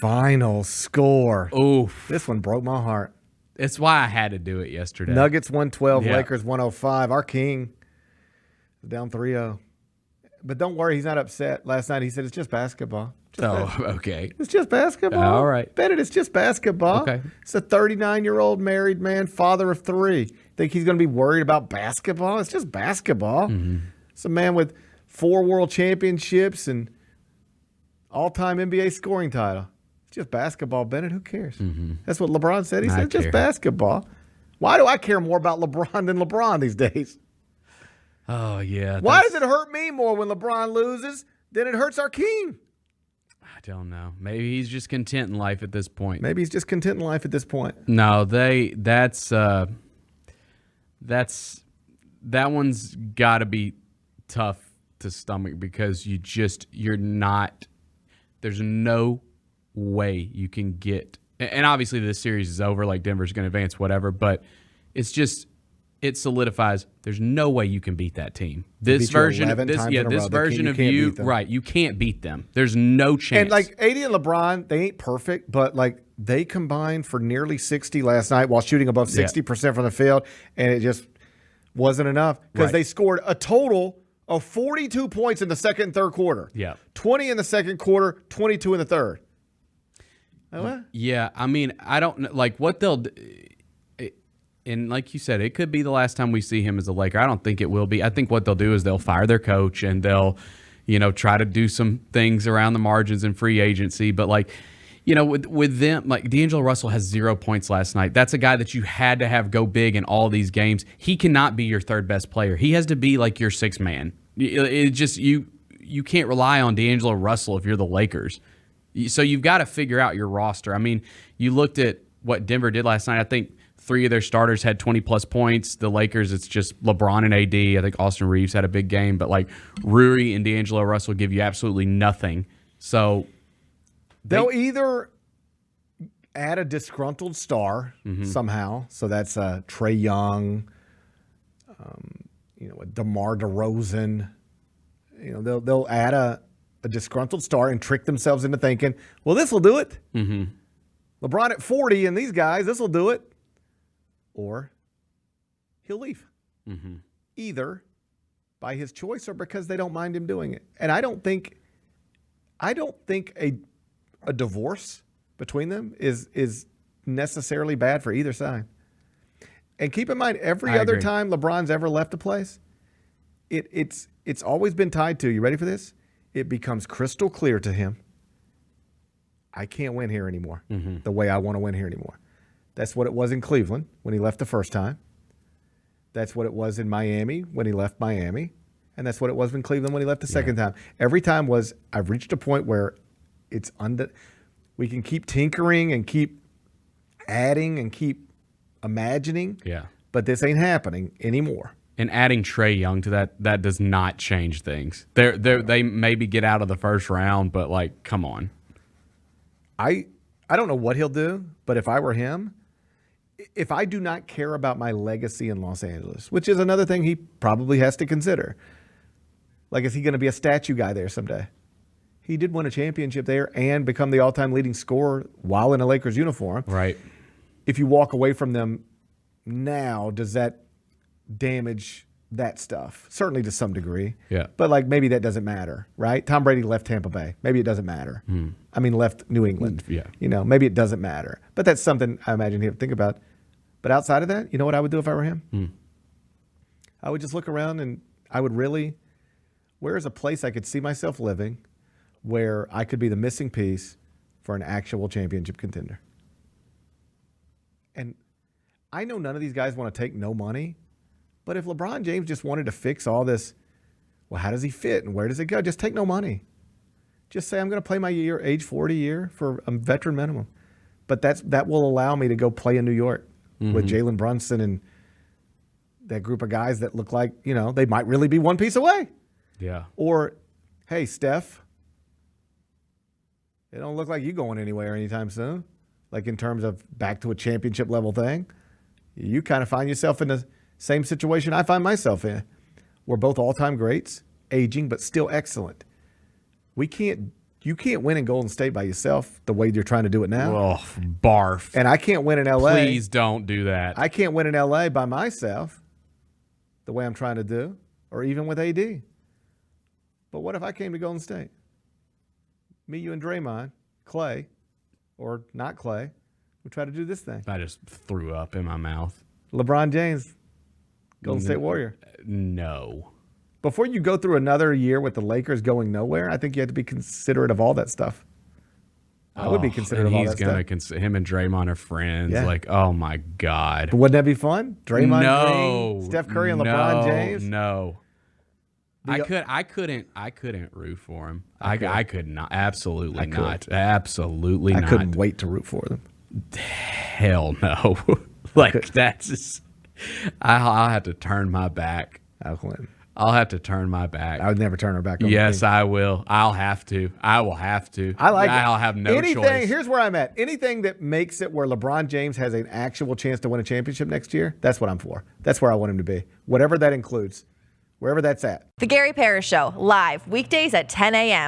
Final score. Oof. This one broke my heart. It's why I had to do it yesterday. Nuggets 112, Yeah. Lakers 105. Our king is down 3-0. But don't worry, he's not upset. Last night he said it's just basketball. Okay. It's just basketball. All right. Bennett, it's just basketball. Okay. It's a 39-year-old married man, father of 3. Think he's going to be worried about basketball? It's just basketball. Mm-hmm. It's a man with 4 world championships and all-time NBA scoring title. It's just basketball, Bennett. Who cares? Mm-hmm. That's what LeBron said. He I said it's just care. basketball. Why do I care more about LeBron than LeBron these days? Oh, yeah. Why does it hurt me more when LeBron loses than it hurts our king? I don't know. Maybe he's just content in life at this point. Maybe he's just content in life at this point. No, that one's got to be tough to stomach because you're not. There's no way you can get, and obviously this series is over. Like Denver's going to advance, whatever. But it solidifies. There's no way you can beat that team. This version of you, right? You can't beat them. There's no chance. And like AD and LeBron, they ain't perfect, but like they combined for nearly 60 last night while shooting above 60% from the field, and it just wasn't enough because they scored a total of 42 points in the second and third quarter. Yeah, 20 in the second quarter, 22 in the third. What? Yeah, I mean, I don't know, like what they'll. And like you said, it could be the last time we see him as a Laker. I don't think it will be. I think what they'll do is they'll fire their coach and they'll, try to do some things around the margins in free agency. But like, with them, like D'Angelo Russell has 0 points last night. That's a guy that you had to have go big in all these games. He cannot be your third best player. He has to be like your sixth man. It just you can't rely on D'Angelo Russell if you're the Lakers. So you've got to figure out your roster. I mean, you looked at what Denver did last night. I think 3 of their starters had 20-plus points. The Lakers, it's just LeBron and AD. I think Austin Reeves had a big game. But, like, Rui and D'Angelo Russell give you absolutely nothing. So they'll either add a disgruntled star somehow. So that's Trae Young, a DeMar DeRozan. They'll add a disgruntled star and trick themselves into thinking, well, this will do it. Mm-hmm. LeBron at 40 and these guys, this will do it. Or he'll leave. Mm-hmm. Either by his choice or because they don't mind him doing it. And I don't think a divorce between them is necessarily bad for either side. And keep in mind, every other time LeBron's ever left a place, it's always been tied to, you ready for this? It becomes crystal clear to him, I can't win here anymore the way I want to win here anymore. That's what it was in Cleveland when he left the first time. That's what it was in Miami when he left Miami. And that's what it was in Cleveland when he left the second time. Every time was, I've reached a point where it's we can keep tinkering and keep adding and keep imagining. Yeah. But this ain't happening anymore. And adding Trae Young to that does not change things. They maybe get out of the first round, but like, come on. I don't know what he'll do, but if I were him, if I do not care about my legacy in Los Angeles, which is another thing he probably has to consider, like is he going to be a statue guy there someday? He did win a championship there and become the all-time leading scorer while in a Lakers uniform. Right. If you walk away from them now, does that damage that stuff? Certainly to some degree. Yeah. But like maybe that doesn't matter, right? Tom Brady left Tampa Bay. Maybe it doesn't matter. I mean, left New England. Yeah. Maybe it doesn't matter. But that's something I imagine he'd think about. But outside of that, you know what I would do if I were him? I would just look around and I would really, where is a place I could see myself living where I could be the missing piece for an actual championship contender? And I know none of these guys want to take no money, but if LeBron James just wanted to fix all this, well, how does he fit and where does it go? Just take no money. Just say, I'm going to play my age 40 year for a veteran minimum. But that will allow me to go play in New York with Jalen Brunson and that group of guys that look like, they might really be one piece away. Yeah. Or, hey, Steph, it don't look like you going anywhere anytime soon. Like in terms of back to a championship level thing. You kind of find yourself in the same situation I find myself in. We're both all-time greats, aging, but still excellent. We can't You can't win in Golden State by yourself the way you're trying to do it now. Oh, barf. And I can't win in LA. Please don't do that. I can't win in LA by myself the way I'm trying to do, or even with AD. But what if I came to Golden State? Me, you, and Draymond, Clay, or not Clay, we try to do this thing. I just threw up in my mouth. LeBron James, Golden State Warrior. No. Before you go through another year with the Lakers going nowhere, I think you have to be considerate of all that stuff. I would be considerate of all that stuff. Him and Draymond are friends. Yeah. Like, oh my God. But wouldn't that be fun? Draymond No. Green, Steph Curry, and LeBron James. No. I couldn't root for him. I could not. Absolutely not. Absolutely not. I couldn't wait to root for them. Hell no. Like, that's just, I'll have to turn my back. I'll have to turn my back. I would never turn her back on. Yes, I will. I'll have to. I will have to. I'll have no choice. Here's where I'm at. Anything that makes it where LeBron James has an actual chance to win a championship next year, that's what I'm for. That's where I want him to be. Whatever that includes. Wherever that's at. The Gary Parrish Show, live weekdays at 10 a.m.